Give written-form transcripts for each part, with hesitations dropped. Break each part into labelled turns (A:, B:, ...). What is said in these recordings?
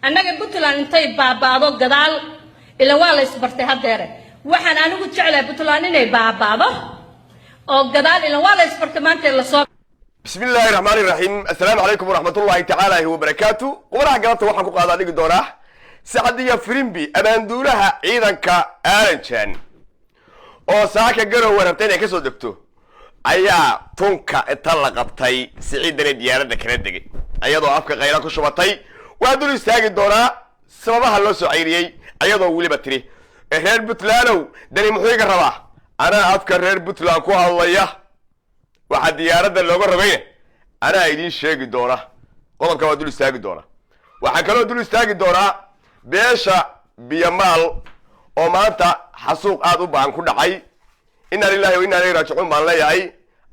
A: annaga Puntland intay baabaado gadaal ila waa la isbartay hadeere waxaan anigu jeclahay Puntland inay baabaado oo gadaal ila waa la isbartay maanta la soo
B: بسم الله الرحمن الرحيم السلام عليكم ورحمة الله تعالى وبركاته وراح قلت waxaan ku qaadaa dhigi doonaa Saadiya Firimbi abaanduulaha ciidanka Aaranjan oo saaka garow warabtay inay ka soo degto ayaa tunka inta la qabtay siciidana diyaaradda kala degay ayadoo afka qayra ku shubatay waa dul istaagi doonaa sababaha loo soo ceyriyay ayadoo waliba tiri reer Puntland dani muxuu iga rabaa ana afka reer Puntland ku hadlaya waxa diyaaradda looga rogay ana idin sheegi doona qodobka waa dul istaagi doona waxa kale oo dul istaagi doona beesha biyamaal oo maanta xasuuq aad u baan ku dhacay inna lillahi wa inna ilayhi raaji'uun baan leeyahay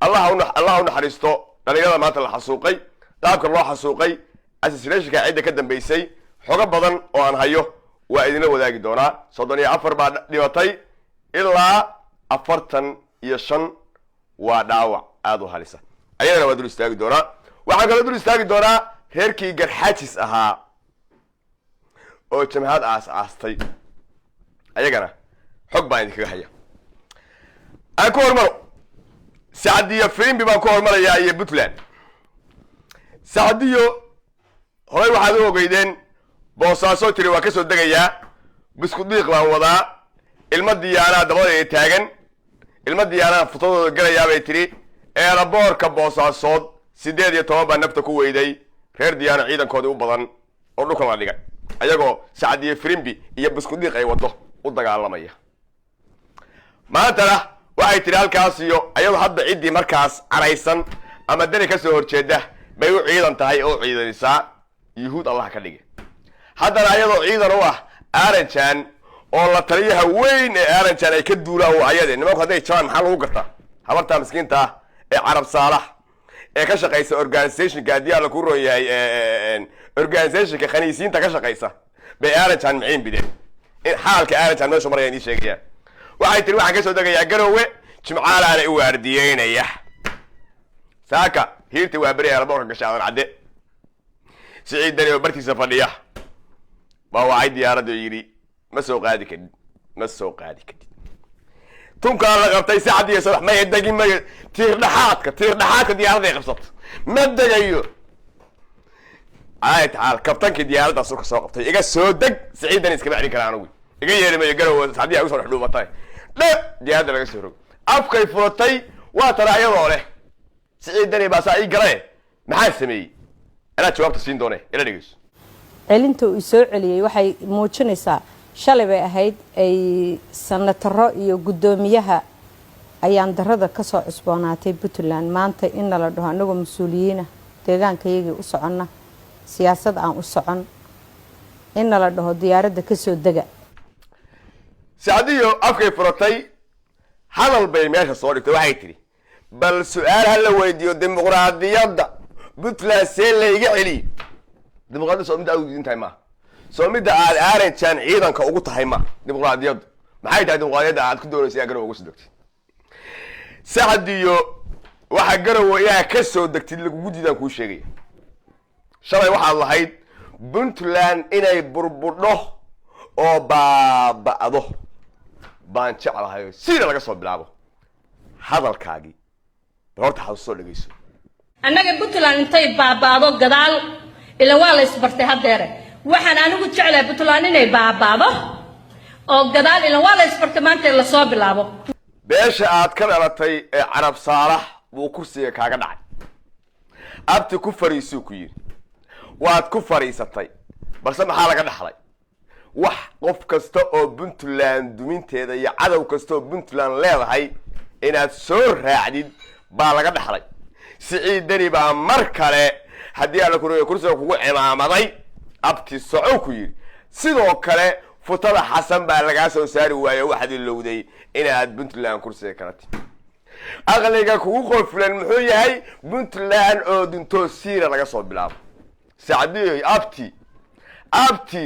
B: allah u naxariisto dhalinyarada maanta la xasuuqay qaabka loo xasuuqay assassination-ka ciidda ka dambeysay xogo badan oo aan hayo waa idin wadaagi doona 34 baa dhibatay ilaa 45 waa dhaawac aad u halisa ayadana waa dul istaagi doona waxa kale dul istaagi doona reerkii garxaajis ahaa oo jamhad aastay ayagana xog baan idinkaga haya aan ku hormaro Saadiya Firimbi baan ku hormarayaa iyo Puntland Saadiyo horay waxaad u ogeydeen boosaaso tiri waa ka soo degayaa bisku dhiiq baan wadaa ilma diyaana dabada ay taagan ilma diyaana futadooda galaya bay tiri eeraboorka boosaasood 18 baa nafta ku weyday reer diyaana ciidankoodii u badan oo dhulka la dhigay ayagoo Saadiya Firimbi iyo bisku dhiiq ay wado u dagaalamaya maantana waxay tiri halkaas iyo ayadoo hadda cidii markaas caraysan ama dani ka soo horjeeda bay u ciidan tahay oo ciidanisa yuhuud Allah ka dhigay haddana ayadoo ciidan u ah Aaranjan oo la taliyaha weyn ee Aaranjan ay ka duulaa oo ayade nimanku haday jaan maxaa lagu gartaa habarta miskiinta ee Carab Saalax ee ka shaqeysa organization gaadiya la ku rooyay organization ka khaniisiinta ka shaqeysa bay Aaranjan miciin bideen in xaalka Aaranjan meesha marayaan ii sheegaya waxay tiri waxaan ka soo dagayaa garowe jimcaalaana u waardiyeynaya saaka hiirti waa bari airport ka shaqaan cadde siciidani oo bartiisa fadhiya baa waay diyaaradda yiri ma soo qaadi kadib tunka la qabtay Saadiya Saalax ma yadagin ma tiir dhaxaadka diyaaradda ay qabsato ma dagayo ay taal kabtanka diyaaradda soo qabtay iga soo deg siciidani iska bacrin karaan ugu iga yeerimay garowe Saadiya ugu soo dhuumatay diyaaradda laga soo rog afkay furtay waa taraayadoo leh siciidani baa saa ii galay maxaa sameeyay ana jawaabta siin doonay ila dhigayso
C: celinta uu soo celiyay waxay muujinaysaa shalay bay ahayd ay sanataro iyo gudoomiyaha ayaan darada ka soo cusboonaatay Puntland maanta in la dhaho anagu mas'uuliyiina deegaankayga u soconna siyaasad aan u socon in la dhaho diyaaradda ka soo dega
B: Saadiyo afkay furtay hadal bay meesha soo dhigtay waxay tiri bal su'aal hal la weydiyo dimuqraadiyadda Puntland see la iga celi dimuqraadiyadda soo mid aad intaay ma soo mid aad Aaranjan ciidanka ugu tahay ma dimuqraadiyadda maxay tahay dimuqraadiyadda aad ku doonaysaa garow ugu soo degtay Saadiyo waxa garow yaa ka soo degtay lagu diidan ku sheegay shalay waxa lahayd Puntland inay burbudho oo baabado baan jeclahay sida laga soo bilaabo hadalkaagi horta ha soo dhageyso
A: annaga Puntland intay baabaado gadaal ila waa la isbartay hadeere waxaan anigu jeclahay Puntland inay baabaado oo gadaal ila waa la isbartay maanta la soo bilaabo
B: beesha aad ka dhalatay ee Carab Saalax buu kursiga kaaga dhacay abti ku fariiso ku yiri waad ku fariisatay balse maxaa laga dhaxlay wax qof kasta oo Puntland duminteeda iyo cadow kasta oo Puntland leedahay inaad soo raacdid baa laga dhaxlay siciidani baa mar kale hadii aan la kuriyo kursiga kugu cimaamaday abti soco ku yiri sidoo kale futada xasan baa laga soo saari waayay waxaad ilowday inaad Puntland kursiga ka ratay aqliga kugu qoflan muxuu yahay Puntland oo dinto siira laga soo bilaabo Saadiyo abti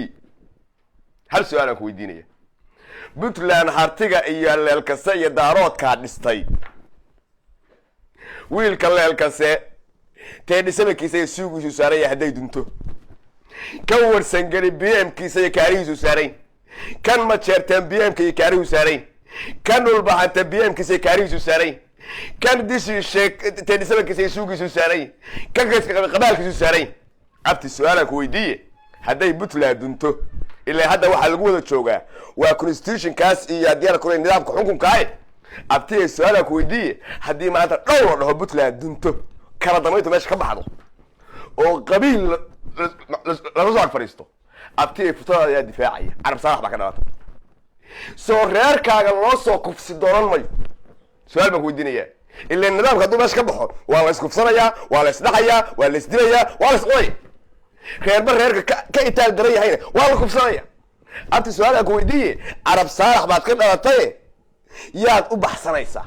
B: hal su'aal aan ku weydiinaya Puntland hartiga iyo leelkasa iyo daaroodka dhistay wiilka leelkase teedhisabankiisa iyo suugiisu saaraya hadday dunto kan warsangeli bmkiisa iyo kaarihiisu saarayn kan majeerteen bmka iyo kaarihiisu saarayn kan dhulbahanta bmkiisa iyo kaarihiisu saarayn kan dishii teedhisabankiisa iyo suugiisu saarayn kan qabaalkiisu saarayn abti su-aalaan ku weydiiye hadday puntland dunto ilaa hadda waxaa lagu wada joogaa waa constitutionkaas iyo haddii aan kula nidaamka xukunkaa abti su-aalaan ku weydiiye haddii maanta dhowr la dhaho puntland dunto kala damayntu meesha ka baxdo oo qabiil laga soo ag fadhiisto abti futadaada ayaa difaacaya carab saalax baa ka dhalatay soo reerkaaga loo soo kufsi doonan mayo su-aal baan ku weydiinayaa ilaa nidaamka hadduu meesha ka baxo waa la iskufsanayaa waa la isdhaxayaa waa la isdilayaa waa la isqodaya reerba reerka ka itaal daran yahayna waa la kufsanaya abti su-aalaan ku weydiiye carab saalax baad ka dhalatay yaad u baxsanaysaa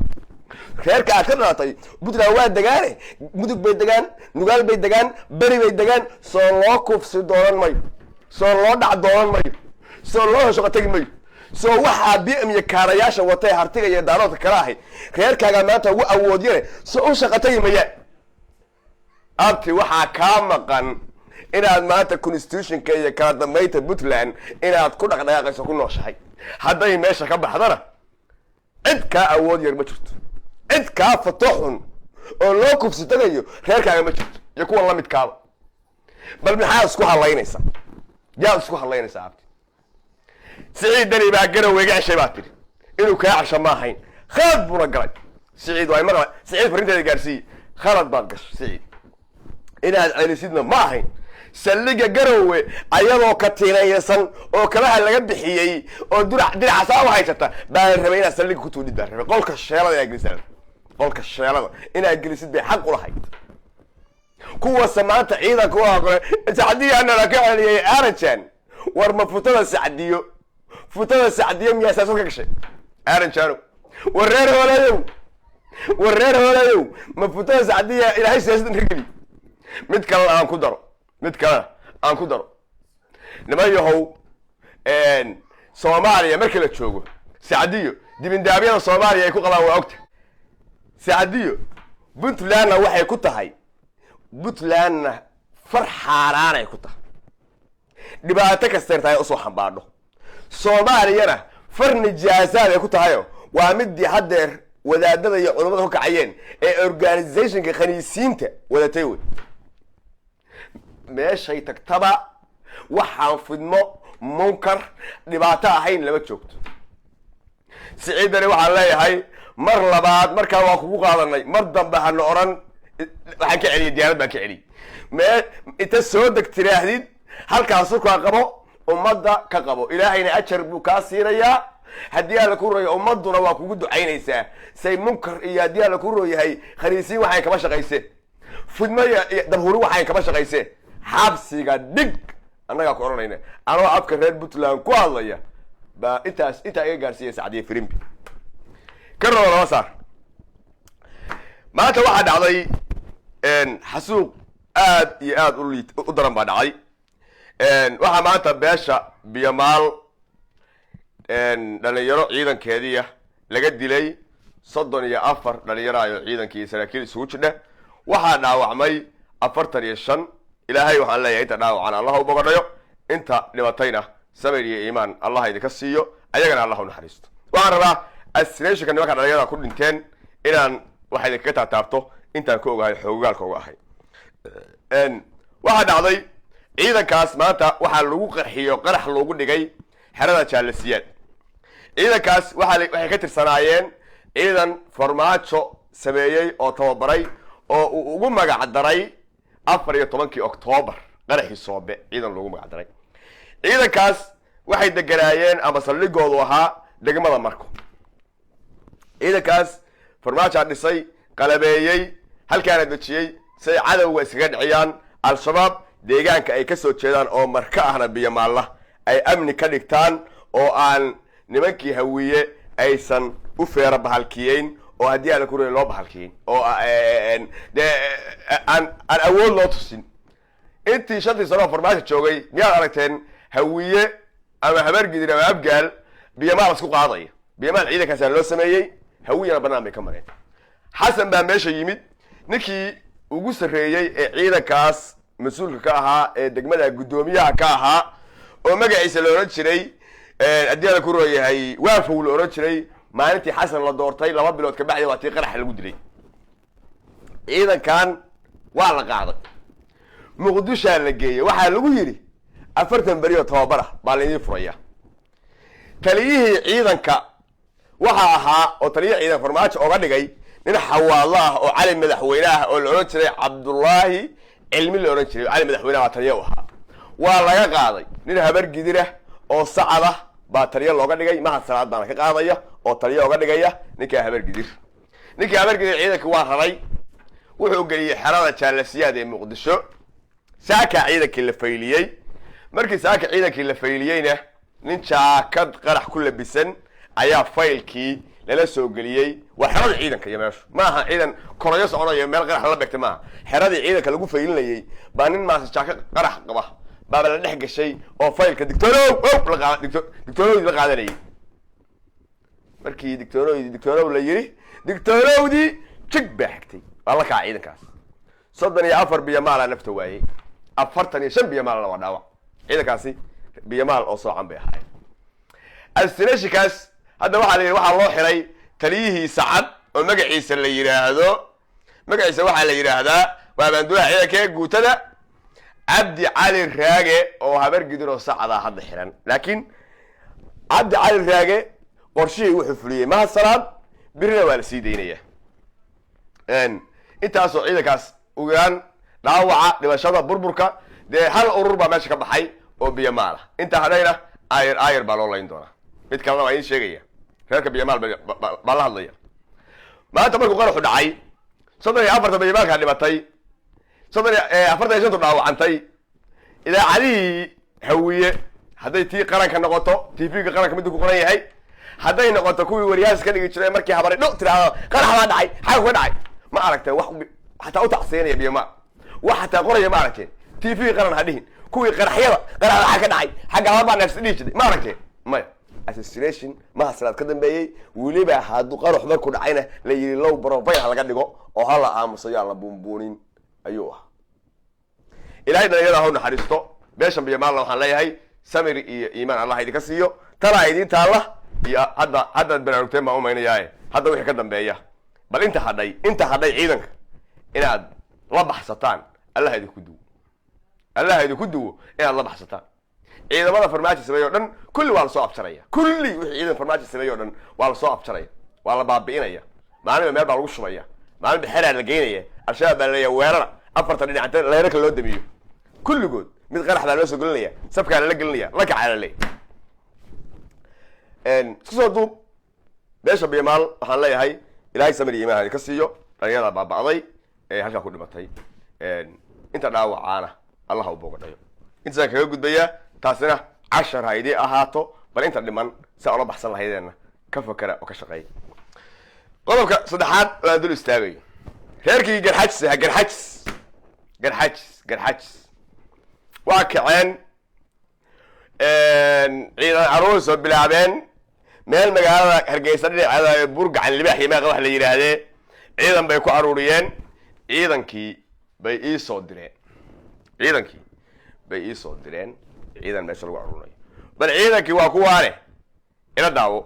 B: reerka aad ka dhalatay puntland waa degaane mudug bay degaan nugaal bay degaan beri bay degaan soo loo kufsi doonan mayo soo loo dhac doonan mayo soo loo heshoqa tegi mayo soo waxaa bm iyo kaarayaasha watay hartiga iyo daaroodka kala ahay reerkaagaa maanta ugu awoodyane soo u shaqa tegi mayaan abti waxaa kaa maqan inaad maanta constitutionka iyo kala dambaynta puntland inaad ku dhaqdhaqaaqayso ku nooshahay hadday meesha ka baxdana cid kaa awood yar ma jirto cid kaa fato xun oo loo kufsi tagayo reerkaaga ma jirto iyo kuwa lamidkaaba bal maxaad isku hadlaynaysaa yaad isku hadlaynaysaa abti siciid dani baa garow iga ceshay baa tiri inuu kaa casho ma ahayn khalad buuna galay siciid waa maqla siciid farinteeda gaarsiiye khalad baad gashay siciid inaad celisidna ma ahayn saldhiga garowe ayadoo katiinaysan oo kabaha laga bixiyey oo diraca saa u haysata baa rabay inaad saldhiga ku tuudhid baa rabay qolka sheelada inaad gelisid qolka sheelada inaad gelisid bay xaq u lahayd kuwase maanta ciidanka waa kale sacdiyaanala ka celiyay arajan war ma futada sacdiyo miyaa saasoo ka gashay arajano wareer hoolayow ma futada sacdiya ilaahay siyaasadan ka geli mid kalena aan ku daro niman yahow soomaaliya markii la joogo sacdiyo dibindaabyada soomaaliya ay ku qabaan waa ogta sacdiyo puntlandna waxay ku tahay puntlandna far xaaraanay ku tahay dhibaato kasteertahay usoo xambaadho soomaaliyana far nijaasaad ay ku tahayo waa midii haddeer wadaadada iyo culammada ku kacayeen ee organizationka khaniisiinta wadatay wey meeshay tagtaba waxaan fidmo munkar dhibaato ahayn lama joogto siciidani waxaan leeyahay mar labaad markaa waa kugu qaadanay mar dambe hana oran waxaan ka celiyay diyaarad baan ka celiyay inta soo deg tiraahdid halkaas surkaa qabo ummadda ka qabo ilaahayna ajar buu kaa siinayaa haddii alla ku royo ummaduna waa kugu ducaynaysaa say munkar iyo haddii alla ku royahay khaniisiin waxayn kama shaqayse fidmo iyo dabhuri waxayn kama shaqayse xabsiga dhig annagaa ku odhanayna anoo afka reer puntland ku hadlaya baa intaa iga gaarsiiya sacdiye firimbi ka rabo laba saar maanta waxaa dhacday xasuuq aad iyo aad u daran baa dhacay waxaa maanta beesha biyamaal dhalinyaro ciidankeediia laga dilay 34 dhalinyaro ayo ciidankii saraakiil isugu jidha waxaa dhaawacmay 45 ilaahay waxaan leeyahay inta dhaawacan allah u bogadhayo inta dhibatayna sabir iyo iimaan allah idinka siiyo ayagana allah u naxariisto waxaan rabaa asinationka nimanka dhalinyarada ku dhinteen inaan waxa idinkaga taataabto intaan ka ogahay xoogaalka uga ahay waxaa dhacday ciidankaas maanta waxaa lagu qarxiyo qarax loogu dhigay xerada jaalasiyaad ciidankaas waxay ka tirsanaayeen ciidan farmaajo sameeyey oo tababaray oo uu ugu magac daray 14 Oktoobar qaraxii soobe ciidan loogu magac daray ciidankaas waxay deganaayeen ama saldhigoodu ahaa degmada Marko ciidankaas farmaajo dhisay qalabeeyay halkaana dajiyay say cadawga iskaga dhiciyaan al-shabaab deegaanka ay ka soo jeedaan oo marka ahna biyamaalla ay amni ka dhigtaan oo aan nimankii hawiye aysan u feera bahalkiyeyn oo haddii aan ku loo bahalkiyeyn oo aan awood loo tusin intii 5 sano farmaajo joogay miyaad aragteen hawiye ama habargidir ama abgaal biyamaal isku qaadaya biyamaal ciidankaas loo sameeyay hawiyana banaan bay ka mareen xasan baa meesha yimid ninkii ugu sarreeyey ee ciidankaas mas-uulka ka ahaa ee degmada guddoomiyaha ka ahaa oo magaciisa la oran jiray adiyada ku rooyahay waafow la oran jiray maalintii xasan la doortay 2 bilood ka bacdi waa tii qarax lagu dilay ciidankan waa la qaaday muqdisho la geeyay waxa lagu yiri 40 bari oo tababar ah baa la idin furaya taliyihii ciidanka waxa ahaa oo taliyihii ciidan farmaajo oga dhigay nin xawaalo ah oo cali madaxweyne ah oo la oran jiray Cabdullaahi cilmi la oran jiray cali madaxweyne waa taliye ahaa waa laga qaaday nin habar gidir ah oo sacad ah baa taliye looga dhigay mahad salaad baan ka qaadaya oo taliye oga dhigaya ninka habar gidir ciidanka waa raray wuxuu galiyay xarada jaalasiyaad ee muqdisho saaka ciidankii la fayliyay markii saaka ciidankii la fayliyayna nin jaakad qarax ku labisan ayaa faylkii lala soo galiyay waa xarada ciidanka iyo meeshu maaha ciidan koroyo soconayo meel qarax la beegtay maaha xaradii ciidanka lagu faylinayay baa nin maas jaakad qarax qaba baa la dhex gashay oo faylka digtoorow la qaadanayay markii digtoorow la yiri digtoorowdii jig baa xigtay waa la kaa ciidankaas 34 biyamaal nafta waayay 45 biyamaal la wadaawa ciidankaasi biyamaal oo soocan bay ahaayeen astirashikaas hadda waxa loo xiray taliyihii sacad oo magaciisa la yiraahdo magaciisa waxa la yiraahdaa waa banduulaha ciidanka guutada Abdi Cali Raage oo habar gidir oo sacada hadda xiran laakiin Abdi Cali Raage qorshii wuxuu fuliyay ma salaad birina waa la sii deynaya intaasoo ciidankaas ugu yaraan dhaawaca dhibashada burburka dee hal urur baa meesha ka baxay oo biyamaal inta hadayna ayar baa loo layn doonaa mid kalena waa idin sheegaya reerka biyamaal baa la hadlaya maanta markuu qaraxu dhacay 34 biyamaalka dhimatay 45 dhaawacantay idaacadihii hawiye hadday tii qaranka noqoto TV-ga qaranka mid ku qoran yahay hadday noqoto kuwii wariyaas ka dhigi jiray markii habaray dho tiraahdo qarax baa dhacay xaq ku dhacay ma aragtay wax hatta u tacsiinaya biyamaal wax hatta qoraya ma aragtay TV qaran hadhiin kuwii qaraxyada qaraxa ka dhacay xagga haba nafsi dhijid ma aragtay ma assassination ma salaad ka dambeeyay waliba hadduu qarax markuu dhacayna la yiri low profile laga dhigo oo hala aamusayo la buunbuunin ayuu ah ilaahay dhalinyarada ha u naxariisto beeshan biyamaal waxaan leeyahay samir iyo iimaan Allah idinka siiyo tala idin taala iyo hadda baraarugteen ma umaynayaa hadda wixii ka dambeeya bal inta hadhay ciidanka inaad la baxsataan Allah idinku duwo inaad la baxsataan ciidamada farmaajo sameeyo dhan kulli waa la soo abjaraya kulli wixii ciidan farmaajo sameeyo dhan waa la soo abjaraya waa la baabiinaya maalin meel baa lagu shubaya maalin bixira la geynaya al-shabaab baa leeyahay weerara afartan dhinacanta leerka loo damiyo kulligood mid qarax baa loo soo gelinaya sabka la gelinaya la kacaalay soo duub beesha biyamaal waxaan leeyahay ilaahay samir iyo iimaan ka siiyo dhalinyarada baaba'day ee halka ku dhimatay inta dhaawacaana Allah u boqodayo inta kaga gudbaya taasina 10 haydi ahaato bal inta dhiman si aan u baxsan lahaydeenna ka fakara oo ka shaqeey qodobka saddexaad waa dul istaagay reerkii garxajs waa kaceen ciidan aroos oo bilaabeen meel magaalada Hargeysa dhinaceeda burgacan libaax iyo wax la yiraahdee ciidan bay ku aruuriyeen ciidankii bay ii soo direen ciidan meesha lagu aruuray bal ciidankii waa kuwaane ila daawo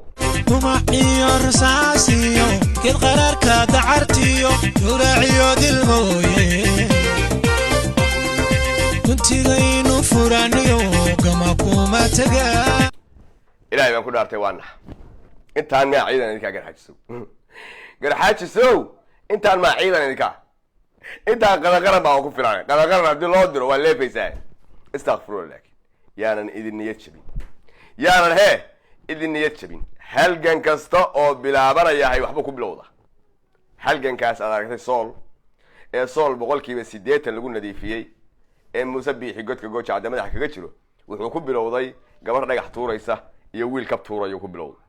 D: kuma iyo rasaasiyo kid qararka dacartiyo duraciyo dilmooye kuntigaynu furaniyo kama kuma taga
B: ilaahay baan ku dhaartay waana intaan ma ciidan idinka garxaajisow intaan ma ciidan idinka intaan qadaqaran baa ku filan qadaqaran hadii loo diro waa leefaysaa astaghfirullah yaanan idin niyad jabin halgan kasta oo bilaabanaya waxba ku bilowda halgankaas aad aragtay sool boqolkiiba 80 lagu nadiifiyay ee Muuse Biixi godka gooja cadamada kaga jiro wuxuu ku bilowday gabar dhagax tuuraysa iyo wiil kab tuurayo ku bilowday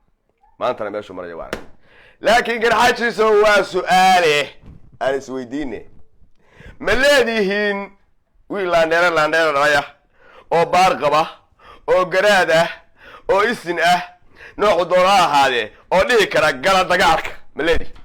B: maanta meeshu maraya waa laakiin garxaajiso waa su'aale aan isweydiinay ma leedihiin wiil laandheera dhalaya oo baar qaba oo garaad ah oo isin ah nooc doona ahaade oo dhigi kara gala dagaalka ma leedihiin